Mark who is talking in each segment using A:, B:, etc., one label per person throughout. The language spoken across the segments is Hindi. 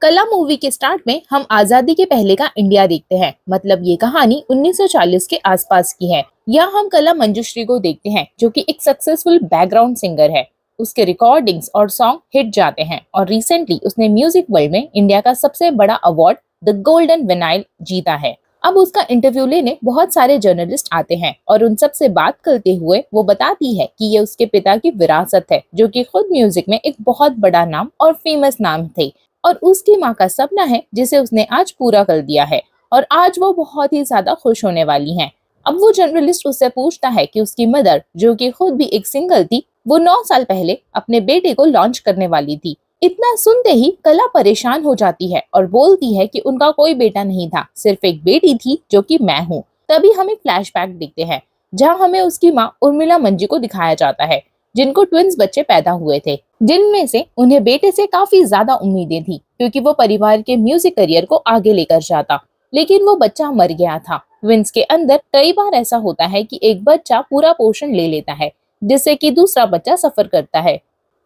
A: कला मूवी के स्टार्ट में हम आजादी के पहले का इंडिया देखते हैं। मतलब ये कहानी 1940 के आसपास की है। यहाँ हम कला मंजुश्री को देखते हैं, जो कि एक सक्सेसफुल बैकग्राउंड सिंगर है। उसके रिकॉर्डिंग्स और सॉन्ग हिट जाते हैं और रिसेंटली उसने म्यूजिक वर्ल्ड में इंडिया का सबसे बड़ा अवार्ड द गोल्डन विनाइल जीता है। अब उसका इंटरव्यू लेने बहुत सारे जर्नलिस्ट आते हैं और उन सब से बात करते हुए वो बताती है कि ये उसके पिता की विरासत है, जो कि खुद म्यूजिक में एक बहुत बड़ा नाम और फेमस नाम थे, और उसकी माँ का सपना है जिसे उसने आज पूरा कर दिया है और आज वो बहुत ही ज्यादा खुश होने वाली हैं। अब वो जर्नलिस्ट उससे पूछता है कि उसकी मदर, जो कि खुद भी एक सिंगल थी, वो 9 साल पहले अपने बेटे को लॉन्च करने वाली थी। इतना सुनते ही कला परेशान हो जाती है और बोलती है कि उनका कोई बेटा नहीं था, सिर्फ एक बेटी थी जो कि मैं हूँ। तभी हम एक फ्लैशबैक देखते हैं जहाँ हमें उसकी माँ उर्मिला मंजी को दिखाया जाता है, जिनको ट्विंस बच्चे पैदा हुए थे, जिनमें से उन्हें बेटे से काफी ज्यादा उम्मीदें थी क्योंकि वो परिवार के म्यूजिक करियर को आगे लेकर जाता, लेकिन वो बच्चा मर गया था। ट्विंस के अंदर कई बार ऐसा होता है कि एक बच्चा पूरा पोषण ले लेता है, जिससे कि दूसरा बच्चा सफर करता है।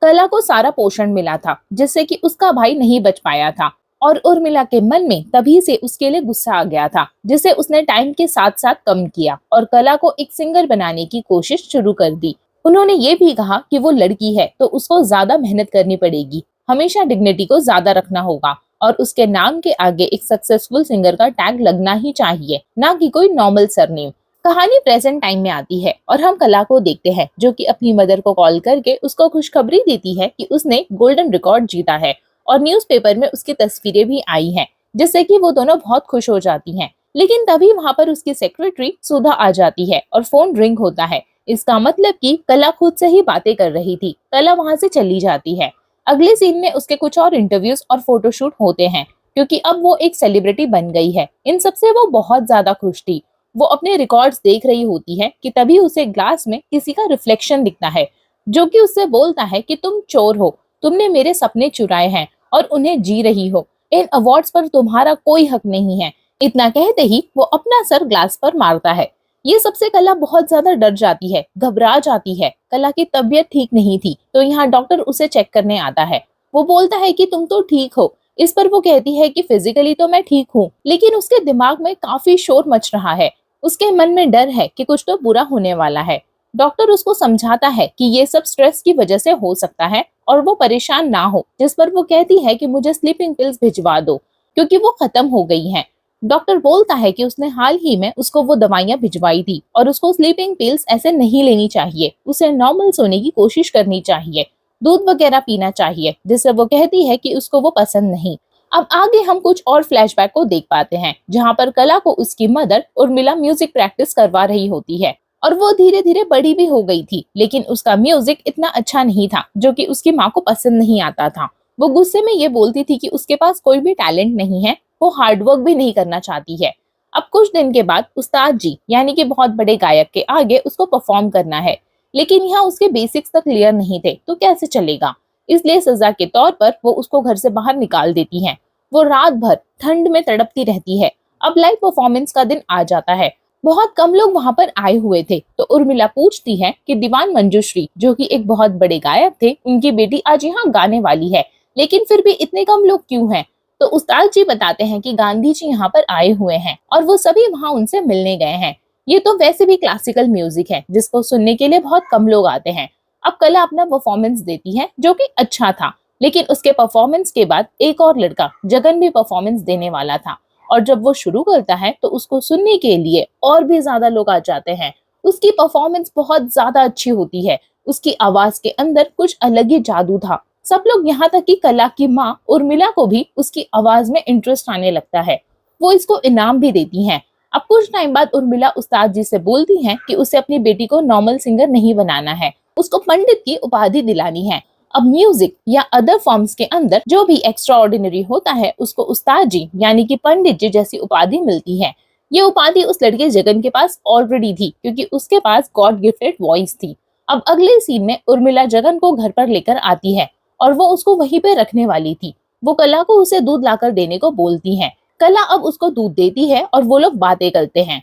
A: कला को सारा पोषण मिला था, जिससे कि उसका भाई नहीं बच पाया था, और उर्मिला के मन में तभी से उसके लिए गुस्सा आ गया था, जिसे उसने टाइम के साथ साथ कम किया और कला को एक सिंगर बनाने की कोशिश शुरू कर दी। उन्होंने ये भी कहा कि वो लड़की है तो उसको ज्यादा मेहनत करनी पड़ेगी, हमेशा डिग्निटी को ज्यादा रखना होगा और उसके नाम के आगे एक सक्सेसफुल सिंगर का टैग लगना ही चाहिए, ना कि कोई नॉर्मल सरनेम। कहानी प्रेजेंट टाइम में आती है और हम कला को देखते हैं, जो कि अपनी मदर को कॉल करके उसको खुशखबरी देती है कि उसने गोल्डन रिकॉर्ड जीता है, और न्यूज़पेपर में उसकी तस्वीरें भी आई हैं, जिससे कि वो दोनों बहुत खुश हो जाती हैं। लेकिन तभी वहां पर उसकी सेक्रेटरी सुधा आ जाती है और फोन रिंग होता है। इसका मतलब कि कला खुद से ही बातें कर रही थी। कला वहां से चली जाती है। अगले सीन में उसके कुछ और इंटरव्यूज और फोटोशूट होते हैं, क्योंकि अब वो एक सेलिब्रिटी बन गई है। इन सबसे वो बहुत ज्यादा खुश थी। वो अपने रिकॉर्ड्स देख रही होती है कि तभी उसे ग्लास में किसी का रिफ्लेक्शन दिखता है, जो कि उससे बोलता है कि तुम चोर हो, तुमने मेरे सपने चुराए हैं और उन्हें जी रही हो। इन अवार्ड्स पर तुम्हारा कोई हक नहीं है। इतना कहते ही वो अपना सर ग्लास पर मारता है। ये सबसे कला बहुत ज्यादा डर जाती है, घबरा जाती है। कला की तबीयत ठीक नहीं थी, तो यहाँ डॉक्टर उसे चेक करने आता है। वो बोलता है कि तुम तो ठीक हो। इस पर वो कहती है कि फिजिकली तो मैं ठीक हूँ, लेकिन उसके दिमाग में काफी शोर मच रहा है। उसके मन में डर है कि कुछ तो बुरा होने वाला है। डॉक्टर उसको समझाता है कि ये सब स्ट्रेस की वजह से हो सकता है और वो परेशान ना हो, जिस पर वो कहती है कि मुझे स्लीपिंग पिल्स भिजवा दो, क्योंकि वो खत्म हो गई हैं। डॉक्टर बोलता है कि उसने हाल ही में उसको वो दवाइयां भिजवाई थी और उसको स्लीपिंग पिल्स ऐसे नहीं लेनी चाहिए, उसे नॉर्मल सोने की कोशिश करनी चाहिए, दूध वगैरह पीना चाहिए, जिससे वो कहती है कि उसको वो पसंद नहीं। अब आगे हम कुछ और फ्लैशबैक को देख पाते हैं, जहाँ पर कला को उसकी मदर उर्मिला म्यूजिक प्रैक्टिस करवा रही होती है और वो धीरे धीरे बड़ी भी हो गई थी, लेकिन उसका म्यूजिक इतना अच्छा नहीं था, जो कि उसकी माँ को पसंद नहीं आता था। वो गुस्से में ये बोलती थी कि उसके पास कोई भी टैलेंट नहीं है, वो हार्डवर्क भी नहीं करना चाहती है। अब कुछ दिन के बाद उस्ताद जी, यानी कि बहुत बड़े गायक के आगे उसको परफॉर्म करना है, लेकिन यहाँ उसके बेसिक्स तक क्लियर नहीं थे, तो कैसे चलेगा। इसलिए सजा के तौर पर वो उसको घर से बाहर निकाल देती हैं। वो रात भर ठंड में तड़पती रहती है। अब लाइव परफॉर्मेंस का दिन आ जाता है। बहुत कम लोग वहां पर आए हुए थे, तो उर्मिला पूछती है कि दीवान मंजुश्री, जो कि एक बहुत बड़े गायक थे, उनकी बेटी आज यहाँ गाने वाली है, लेकिन फिर भी इतने कम लोग क्यों हैं। तो उस्ताद जी बताते हैं कि गांधी जी यहाँ पर आए हुए हैं और वो सभी वहाँ उनसे मिलने गए हैं। ये तो वैसे भी क्लासिकल म्यूजिक है, जिसको सुनने के लिए बहुत कम लोग आते हैं। अब कला अपना परफॉर्मेंस देती है, जो कि अच्छा था, लेकिन उसके परफॉर्मेंस के बाद एक और लड़का जगन भी परफॉर्मेंस देने वाला था, और जब वो शुरू करता है तो उसको सुनने के लिए और भी ज्यादा लोग आ जाते हैं। उसकी परफॉर्मेंस बहुत ज्यादा अच्छी होती है। उसकी आवाज के अंदर कुछ अलग ही जादू था। सब लोग, यहाँ तक कि कला की माँ उर्मिला को भी उसकी आवाज में इंटरेस्ट आने लगता है। वो इसको इनाम भी देती हैं। अब कुछ टाइम बाद उर्मिला उस्ताद जी से बोलती हैं कि उसे अपनी बेटी को नॉर्मल सिंगर नहीं बनाना है, उसको पंडित की उपाधि दिलानी है। अब म्यूजिक या अदर फॉर्म्स के अंदर जो भी एक्स्ट्रा ऑर्डिनरी होता है, उसको उस्ताद जी यानी कि पंडित जी जैसी उपाधि मिलती है। ये उपाधि उस लड़के जगन के पास ऑलरेडी थी, क्योंकि उसके पास गॉड गिफ्टेड वॉइस थी। अब अगले सीन में उर्मिला जगन को घर पर लेकर आती है और वो उसको वहीं पे रखने वाली थी। वो कला को उसे दूध लाकर देने को बोलती है। कला अब उसको दूध देती है और वो लोग बातें करते हैं।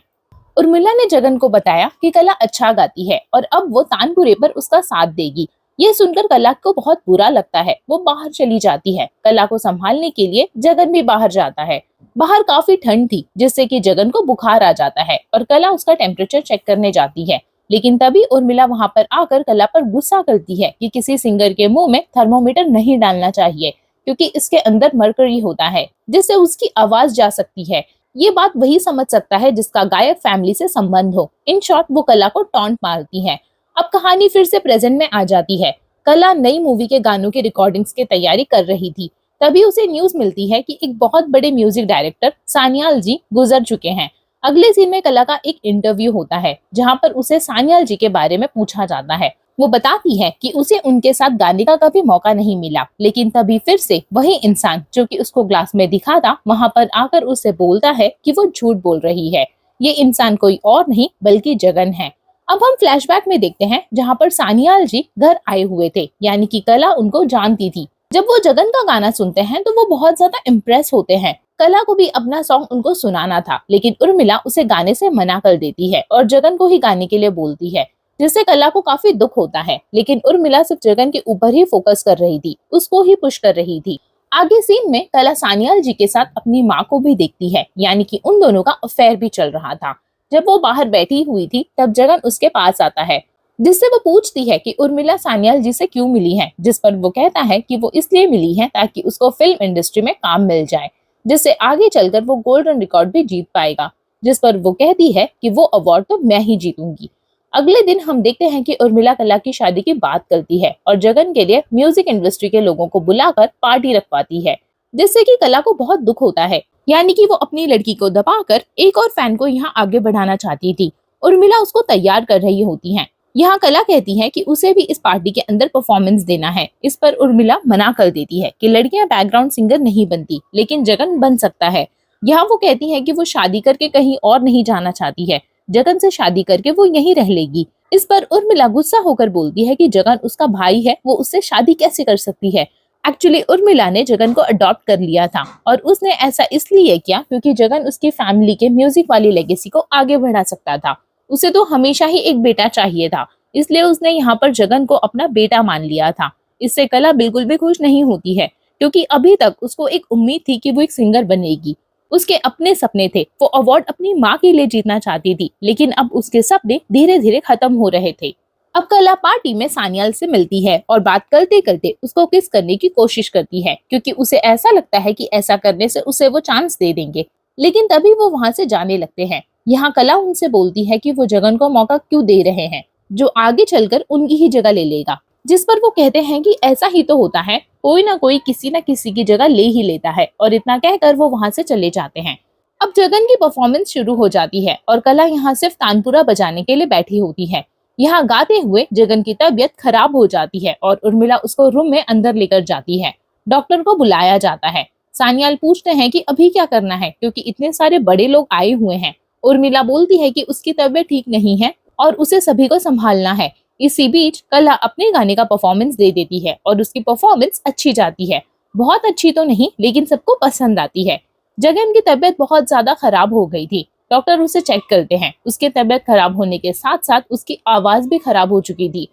A: उर्मिला ने जगन को बताया कि कला अच्छा गाती है और अब वो तानपुरे पर उसका साथ देगी। ये सुनकर कला को बहुत बुरा लगता है। वो बाहर चली जाती है। कला को संभालने के लिए जगन भी बाहर जाता है। बाहर काफी ठंड थी, जिससे कि जगन को बुखार आ जाता है और कला उसका टेम्परेचर चेक करने जाती है। लेकिन तभी उर्मिला वहां पर आकर कला पर गुस्सा करती है कि किसी सिंगर के मुंह में थर्मोमीटर नहीं डालना चाहिए, क्योंकि इसके अंदर मरकरी होता है, जिससे उसकी आवाज जा सकती है। ये बात वही समझ सकता है जिसका गायक फैमिली से संबंध हो। इन शॉर्ट वो कला को टॉन्ट मारती है। अब कहानी फिर से प्रेजेंट में आ जाती है। कला नई मूवी के गानों की रिकॉर्डिंग्स की तैयारी कर रही थी। तभी उसे न्यूज मिलती है कि एक बहुत बड़े म्यूजिक डायरेक्टर सान्याल जी गुजर चुके हैं। अगले सीन में कला का एक इंटरव्यू होता है, जहां पर उसे सान्याल जी के बारे में पूछा जाता है। वो बताती है कि उसे उनके साथ गाने का कभी मौका नहीं मिला, लेकिन तभी फिर से वही इंसान जो कि उसको ग्लास में दिखा था, वहां पर आकर उससे बोलता है कि वो झूठ बोल रही है। ये इंसान कोई और नहीं बल्कि जगन है। अब हम फ्लैशबैक में देखते हैं, जहां पर सान्याल जी घर आए हुए थे, यानी कि कला उनको जानती थी। जब वो जगन का गाना सुनते हैं तो वो बहुत ज्यादा इम्प्रेस होते हैं। कला को भी अपना सॉन्ग उनको सुनाना था, लेकिन उर्मिला उसे गाने से मना कर देती है और जगन को ही गाने के लिए बोलती है, जिससे कला को काफी दुख होता है। लेकिन उर्मिला सिर्फ जगन के ऊपर ही फोकस कर रही थी, उसको ही पुश कर रही थी। आगे सीन में कला सान्याल जी के साथ अपनी माँ को भी देखती है, यानी कि उन दोनों का अफेयर भी चल रहा था। जब वो बाहर बैठी हुई थी, तब जगन उसके पास आता है, जिससे वो पूछती है कि उर्मिला सान्याल जी से क्यों मिली है, जिस पर वो कहता है कि वो इसलिए मिली है ताकि उसको फिल्म इंडस्ट्री में काम मिल जाए, जिससे आगे चलकर वो गोल्डन रिकॉर्ड भी जीत पाएगा। जिस पर वो कहती है कि वो अवार्ड तो मैं ही जीतूंगी। अगले दिन हम देखते हैं कि उर्मिला कला की शादी की बात करती है और जगन के लिए म्यूजिक इंडस्ट्री के लोगों को बुलाकर पार्टी रखवाती है, जिससे कि कला को बहुत दुख होता है। यानी कि वो अपनी लड़की को दबाकर एक और फैन को यहाँ आगे बढ़ाना चाहती थी। उर्मिला उसको तैयार कर रही होती है। यहाँ कला कहती है कि उसे भी इस पार्टी के अंदर परफॉर्मेंस देना है। इस पर उर्मिला मना कर देती है कि लड़कियां बैकग्राउंड सिंगर नहीं बनती, लेकिन जगन बन सकता है। यहाँ वो कहती है कि वो शादी करके कहीं और नहीं जाना चाहती है, जगन से शादी करके वो यहीं रह लेगी। इस पर उर्मिला गुस्सा होकर बोलती है कि जगन उसका भाई है, वो उससे शादी कैसे कर सकती है। एक्चुअली उर्मिला ने जगन को अडॉप्ट कर लिया था और उसने ऐसा इसलिए किया क्योंकि जगन उसकी फैमिली के म्यूजिक वाली लेगेसी को आगे बढ़ा सकता था। उसे तो हमेशा ही एक बेटा चाहिए था, इसलिए उसने यहाँ पर जगन को अपना बेटा मान लिया था। इससे कला बिल्कुल भी खुश नहीं होती है, क्योंकि अभी तक उसको एक उम्मीद थी कि वो एक सिंगर बनेगी। उसके अपने सपने थे, वो अवार्ड अपनी माँ के लिए जीतना चाहती थी, लेकिन अब उसके सपने धीरे धीरे खत्म हो रहे थे। अब कला पार्टी में सान्याल से मिलती है और बात करते करते उसको किस करने की कोशिश करती है, क्योंकि उसे ऐसा लगता है कि ऐसा करने से उसे वो चांस दे देंगे। लेकिन तभी वो वहां से जाने लगते हैं। यहाँ कला उनसे बोलती है कि वो जगन को मौका क्यों दे रहे हैं, जो आगे चलकर उनकी ही जगह ले लेगा। जिस पर वो कहते हैं कि ऐसा ही तो होता है, कोई ना कोई किसी ना किसी की जगह ले ही लेता है, और इतना कहकर वो वहां से चले जाते हैं। अब जगन की परफॉर्मेंस शुरू हो जाती है और कला यहाँ सिर्फ तानपुरा बजाने के लिए बैठी होती है। यहाँ गाते हुए जगन की तबीयत खराब हो जाती है और उर्मिला उसको रूम में अंदर लेकर जाती है। डॉक्टर को बुलाया जाता है। सान्याल पूछते हैं कि अभी क्या करना है, क्योंकि इतने सारे बड़े लोग आए हुए हैं। उर्मिला बोलती है कि उसकी तबीयत ठीक नहीं है और उसे सभी को संभालना है। इसी बीच कला अपने गाने का परफॉर्मेंस दे देती है और उसकी परफॉर्मेंस अच्छी जाती है। बहुत अच्छी तो नहीं, लेकिन सबको पसंद आती है। जगन की तबीयत बहुत ज्यादा खराब हो गई थी। डॉक्टर उसे चेक करते हैं। उसकी तबीयत खराब होने के साथ साथ उसकी आवाज भी खराब हो चुकी थी।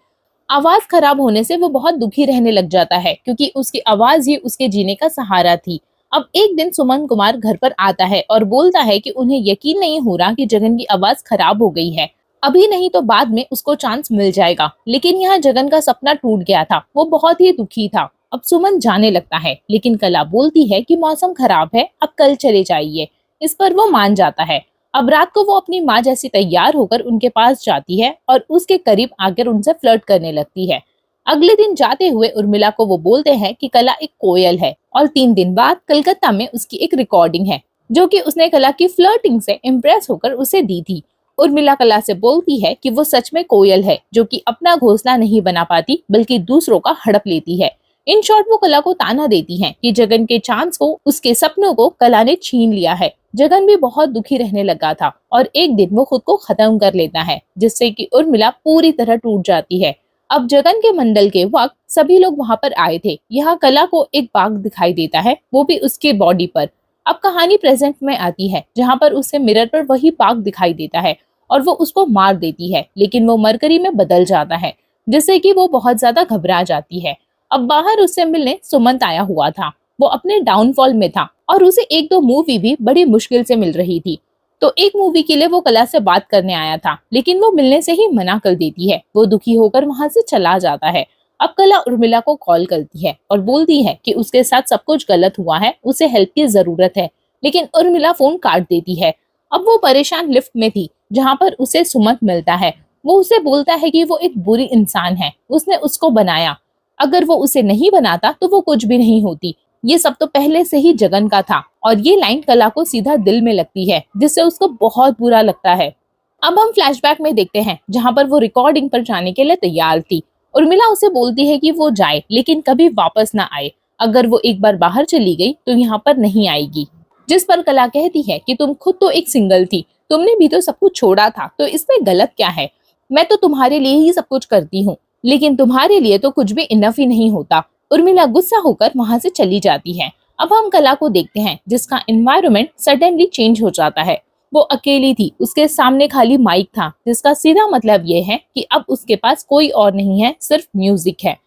A: आवाज खराब होने से वो बहुत दुखी रहने लग जाता है, क्योंकि उसकी आवाज ही उसके जीने का सहारा थी। अब एक दिन सुमन कुमार घर पर आता है और बोलता है कि उन्हें यकीन नहीं हो रहा कि जगन की आवाज खराब हो गई है, अभी नहीं तो बाद में उसको चांस मिल जाएगा। लेकिन यहाँ जगन का सपना टूट गया था, वो बहुत ही दुखी था। अब सुमन जाने लगता है, लेकिन कला बोलती है कि मौसम खराब है, अब कल चले जाइए। इस पर वो मान जाता है। अब रात को वो अपनी माँ जैसी तैयार होकर उनके पास जाती है और उसके करीब आकर उनसे फ्लर्ट करने लगती है। अगले दिन जाते हुए उर्मिला को वो बोलते हैं कि कला एक कोयल है और 3 दिन बाद कलकत्ता में उसकी एक रिकॉर्डिंग है, जो कि उसने कला की फ्लर्टिंग से इम्प्रेस होकर उसे दी थी। उर्मिला कला से बोलती है कि वो सच में कोयल है, जो कि अपना घोंसला नहीं बना पाती बल्कि दूसरों का हड़प लेती है। इन शॉर्ट वो कला को ताना देती हैं कि जगन के चांस को, उसके सपनों को कला ने छीन लिया है। जगन भी बहुत दुखी रहने लगा था और एक दिन वो खुद को खत्म कर लेता है, जिससे कि उर्मिला पूरी तरह टूट जाती है। अब जगन के मंडल के वक्त सभी लोग वहां पर आए थे। यहाँ कला को एक बाघ दिखाई देता है, वो भी उसके बॉडी पर। अब कहानी प्रेजेंट में आती है, जहाँ पर उसे मिरर पर वही बाघ दिखाई देता है और वो उसको मार देती है, लेकिन वो मरकरी में बदल जाता है। जिससे कि वो बहुत ज्यादा घबरा जाती है। अब बाहर उससे मिलने सुमंत आया हुआ था। वो अपने डाउनफॉल में था और उसे एक दो मूवी भी बड़ी मुश्किल से मिल रही थी। तो एक मूवी के लिए वो कला से बात करने आया था, लेकिन वो मिलने से ही मना कर देती है। वो दुखी होकर वहां से चला जाता है। अब कला उर्मिला को कॉल करती है और बोलती है कि उसके साथ सब कुछ गलत हुआ है, उसे हेल्प की जरूरत है, लेकिन उर्मिला फोन काट देती है। अब वो परेशान लिफ्ट में थी जहाँ पर उसे सुमंत मिलता है। वो उसे बोलता है कि वो एक बुरी इंसान है, उसने उसको बनाया, अगर वो उसे नहीं बनाता तो वो कुछ भी नहीं होती, ये सब तो पहले से ही जगन का था। और ये लाइन कला को सीधा दिल में लगती है, जिससे उसको बहुत बुरा लगता है। अब हम फ्लैशबैक में देखते हैं जहाँ पर वो रिकॉर्डिंग पर जाने के लिए तैयार थी। उर्मिला उसे बोलती है कि वो जाए लेकिन कभी वापस ना आए, अगर वो एक बार बाहर चली गई तो यहाँ पर नहीं आएगी। जिस पर कला कहती है कि तुम खुद तो एक सिंगल थी, तुमने भी तो सब कुछ छोड़ा था, तो इसमें गलत क्या है? मैं तो तुम्हारे लिए ही सब कुछ करती हूँ, लेकिन तुम्हारे लिए तो कुछ भी इनफ ही नहीं होता। उर्मिला गुस्सा होकर वहां से चली जाती है। अब हम कला को देखते हैं जिसका एनवायरनमेंट सडनली चेंज हो जाता है। वो अकेली थी, उसके सामने खाली माइक था, जिसका सीधा मतलब ये है कि अब उसके पास कोई और नहीं है, सिर्फ म्यूजिक है।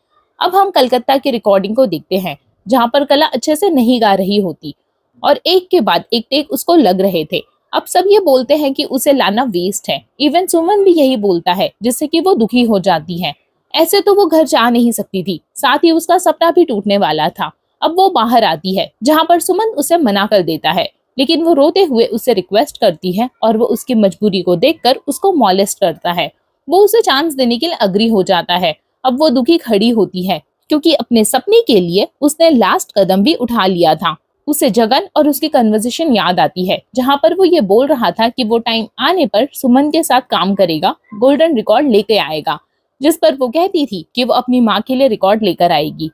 A: अब हम कलकत्ता की रिकॉर्डिंग को देखते हैं जहाँ पर कला अच्छे से नहीं गा रही होती और एक के बाद एक टेक उसको लग रहे थे। अब सब ये बोलते हैं कि उसे लाना वेस्ट है, इवन सुमन भी यही बोलता है, जिससे कि वो दुखी हो जाती है। ऐसे तो वो घर जा नहीं सकती थी, साथ ही उसका सपना भी टूटने वाला था। अब वो बाहर आती है जहाँ पर सुमन उसे मना कर देता है, लेकिन वो रोते हुए उससे रिक्वेस्ट करती है और वो उसकी मजबूरी को देखकर उसको मॉलेस्ट करता है। वो उसे चांस देने के लिए अग्री हो जाता है। अब वो दुखी खड़ी होती है क्योंकि अपने सपने के लिए उसने लास्ट कदम भी उठा लिया था। उसे जगन और उसकी कन्वर्सेशन याद आती है जहाँ पर वो ये बोल रहा था कि वो टाइम आने पर सुमन के साथ काम करेगा, गोल्डन रिकॉर्ड लेके आएगा, जिस पर वो कहती थी कि वो अपनी माँ के लिए रिकॉर्ड लेकर आएगी।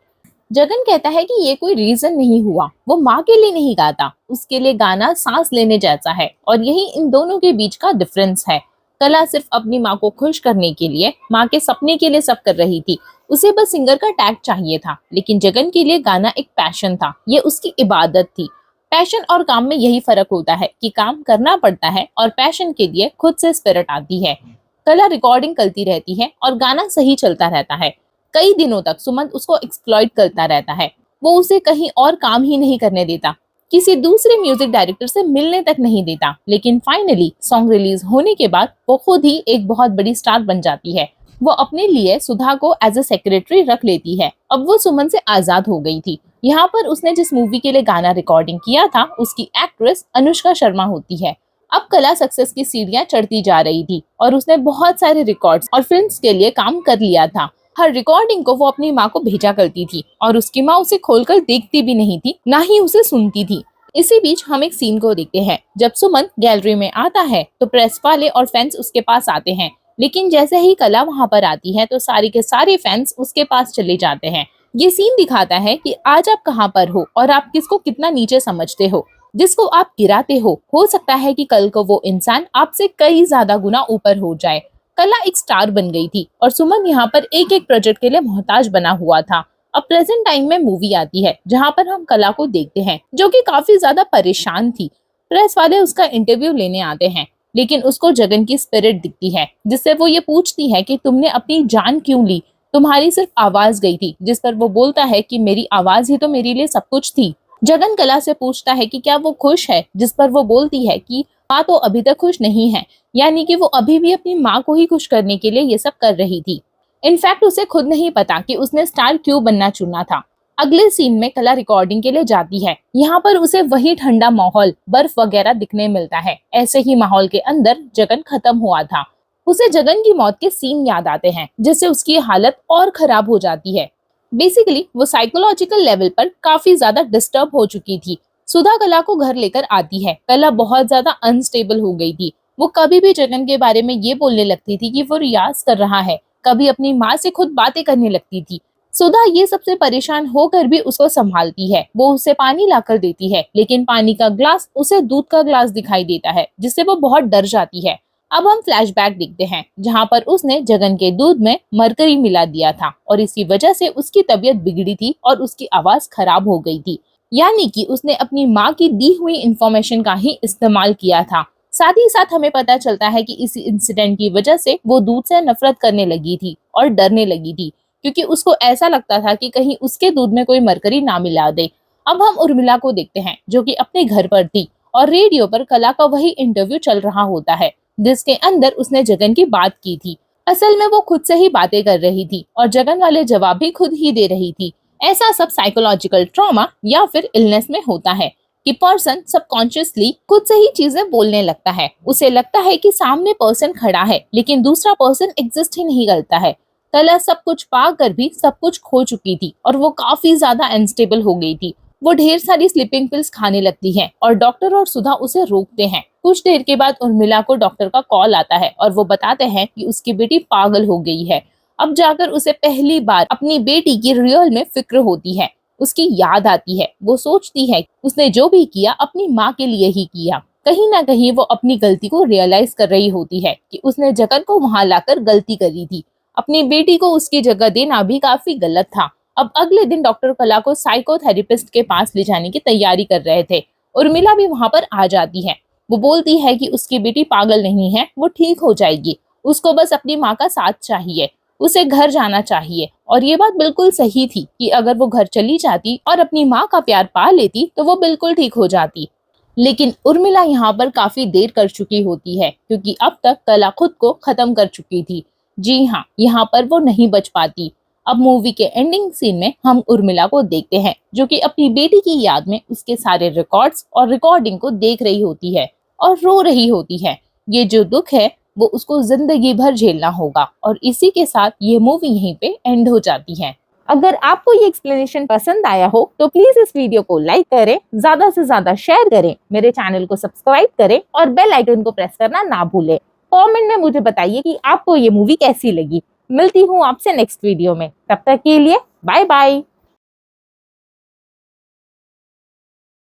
A: जगन कहता है कि ये कोई रीजन नहीं हुआ, वो माँ के लिए नहीं गाता, उसके लिए गाना सांस लेने जैसा है, और यही इन दोनों के बीच का डिफरेंस है। कला सिर्फ अपनी माँ को खुश करने के लिए, माँ के सपने के लिए सब कर रही थी, उसे बस सिंगर का टैग चाहिए था, लेकिन जगन के लिए गाना एक पैशन था, ये उसकी इबादत थी। पैशन और काम में यही फर्क होता है कि काम करना पड़ता है और पैशन के लिए खुद से स्पिरिट आती है। कला रिकॉर्डिंग करती रहती है और गाना सही चलता रहता है। कई दिनों तक सुमंत उसको एक्सप्लॉइट करता रहता है, वो उसे कहीं और काम ही नहीं करने देता, किसी दूसरे म्यूजिक डायरेक्टर से मिलने तक नहीं देता। लेकिन फाइनली सॉन्ग रिलीज होने के बाद वो खुद ही एक बहुत बड़ी स्टार बन जाती है। वो अपने लिए सुधा को एज अ सेक्रेटरी रख लेती है। अब वो सुमन से आजाद हो गई थी। यहाँ पर उसने जिस मूवी के लिए गाना रिकॉर्डिंग किया था उसकी एक्ट्रेस अनुष्का शर्मा होती है। अब कला सक्सेस की सीढ़ियां चढ़ती जा रही थी और उसने बहुत सारे रिकॉर्ड्स और फिल्म्स के लिए काम कर लिया था। हर रिकॉर्डिंग को वो अपनी माँ को भेजा करती थी और उसकी माँ उसे खोलकर देखती भी नहीं थी, ना ही उसे सुनती थी। इसी बीच हम एक सीन को देखते हैं जब सुमन गैलरी में आता है तो प्रेस वाले और फैंस उसके पास आते हैं, लेकिन जैसे ही कला वहां पर आती है तो सारे के सारे फैंस उसके पास चले जाते हैं। ये सीन दिखाता है कि आज आप कहाँ पर हो और आप किसको कितना नीचे समझते हो। जिसको आप गिराते हो सकता है कि कल को वो इंसान आपसे कई ज्यादा गुना ऊपर हो जाए। कला एक स्टार बन गई थी और सुमन यहाँ पर एक एक प्रोजेक्ट के लिए मोहताज बना हुआ था। अब प्रेजेंट टाइम में मूवी आती है जहाँ पर हम कला को देखते हैं जो कि काफी ज्यादा परेशान थी। प्रेस वाले उसका इंटरव्यू लेने आते हैं, लेकिन उसको जगन की स्पिरिट दिखती है, जिससे वो ये पूछती है कि तुमने अपनी जान क्यों ली, तुम्हारी सिर्फ आवाज गई थी। जिस पर वो बोलता है कि मेरी आवाज ही तो मेरे लिए सब कुछ थी। जगन कला से पूछता है कि क्या वो खुश है, जिस पर वो बोलती है कि माँ तो अभी तक खुश नहीं है, यानी कि वो अभी भी अपनी माँ को ही खुश करने के लिए ये सब कर रही थी। इनफैक्ट उसे खुद नहीं पता कि उसने स्टार क्यों बनना चुना था। अगले सीन में कला रिकॉर्डिंग के लिए जाती है। यहाँ पर उसे वही ठंडा माहौल, बर्फ वगैरह दिखने मिलता है। ऐसे ही माहौल के अंदर जगन खत्म हुआ था। उसे जगन की मौत के सीन याद आते हैं, जिससे उसकी हालत और खराब हो जाती है। बेसिकली वो साइकोलॉजिकल लेवल पर काफी ज्यादा डिस्टर्ब हो चुकी थी। सुधा कला को घर लेकर आती है। कला बहुत ज्यादा अनस्टेबल हो गई थी। वो कभी भी जगन के बारे में ये बोलने लगती थी कि वो रियाज कर रहा है, कभी अपनी माँ से खुद बातें करने लगती थी। सुधा ये सबसे परेशान होकर भी उसको संभालती है। वो उसे पानी लाकर देती है, लेकिन पानी का ग्लास उसे दूध का ग्लास दिखाई देता है, जिससे वो बहुत डर जाती है। अब हम फ्लैशबैक देखते हैं जहाँ पर उसने जगन के दूध में मरकरी मिला दिया था और इसी वजह से उसकी तबीयत बिगड़ी थी और उसकी आवाज खराब हो गई थी। यानी कि उसने अपनी माँ की दी हुई इंफॉर्मेशन का ही इस्तेमाल किया था। साथ ही साथ हमें पता चलता है कि इस इंसिडेंट की वजह से वो दूध से नफरत करने लगी थी और डरने लगी थी, क्योंकि उसको ऐसा लगता था कि कहीं उसके दूध में कोई मरकरी ना मिला दे। अब हम उर्मिला को देखते हैं, जो कि अपने घर पर थी और रेडियो पर कला का वही इंटरव्यू चल रहा होता है जिसके अंदर उसने जगन की बात की थी। असल में वो खुद से ही बातें कर रही थी और जगन वाले जवाब भी खुद ही दे रही थी। ऐसा सब साइकोलॉजिकल ट्रॉमा या फिर इलनेस में होता है कि पर्सन सबकॉन्शियसली खुद से ही चीजें बोलने लगता है। उसे लगता है कि सामने पर्सन खड़ा है लेकिन दूसरा पर्सन एग्जिस्ट ही नहीं करता है। कला सब कुछ पाकर भी सब कुछ खो चुकी थी और वो काफी ज्यादा अनस्टेबल हो गई थी। वो ढेर सारी स्लीपिंग पिल्स खाने लगती है और डॉक्टर और सुधा उसे रोकते हैं। कुछ देर के बाद उर्मिला को डॉक्टर का कॉल आता है और वो बताते हैं कि उसकी बेटी पागल हो गई है। अब जाकर उसे पहली बार अपनी बेटी की रियल में फिक्र होती है। उसकी याद आती है। वो सोचती है उसने जो भी किया अपनी माँ के लिए ही किया। कहीं ना कहीं वो अपनी गलती को रियलाइज कर रही होती है कि उसने जगन को वहां लाकर गलती करी थी। अपनी बेटी को उसकी जगह देना भी काफी गलत था। अब अगले दिन डॉक्टर कला को साइकोथेरेपिस्ट के पास ले जाने की तैयारी कर रहे थे। उर्मिला भी वहां पर आ जाती है। वो बोलती है कि उसकी बेटी पागल नहीं है, वो ठीक हो जाएगी। उसको बस अपनी माँ का साथ चाहिए, उसे घर जाना चाहिए। और ये बात बिल्कुल सही थी कि अगर वो घर चली जाती और अपनी माँ का प्यार पा लेती तो वो बिल्कुल ठीक हो जाती। लेकिन उर्मिला यहाँ पर काफी देर कर चुकी होती है, क्योंकि अब तक कला खुद को खत्म कर चुकी थी। जी हाँ, यहाँ पर वो नहीं बच पाती। अब मूवी के एंडिंग सीन में हम उर्मिला को देखते हैं, जो कि अपनी बेटी की याद में उसके सारे रिकॉर्ड्स और रिकॉर्डिंग को देख रही होती है और रो रही होती है। ये जो दुख है वो उसको जिंदगी भर झेलना होगा। और इसी के साथ ये मूवी यहीं पे एंड हो जाती है। अगर आपको ये एक्सप्लेनेशन पसंद आया हो तो प्लीज इस वीडियो को लाइक करें, ज्यादा से ज्यादा शेयर करें, मेरे चैनल को सब्सक्राइब करें और बेल आइकन को प्रेस करना ना भूलें। कमेंट में मुझे बताइए कि आपको ये मूवी कैसी लगी। मिलती हूँ आपसे नेक्स्ट वीडियो में, तब तक के लिए बाय बाय।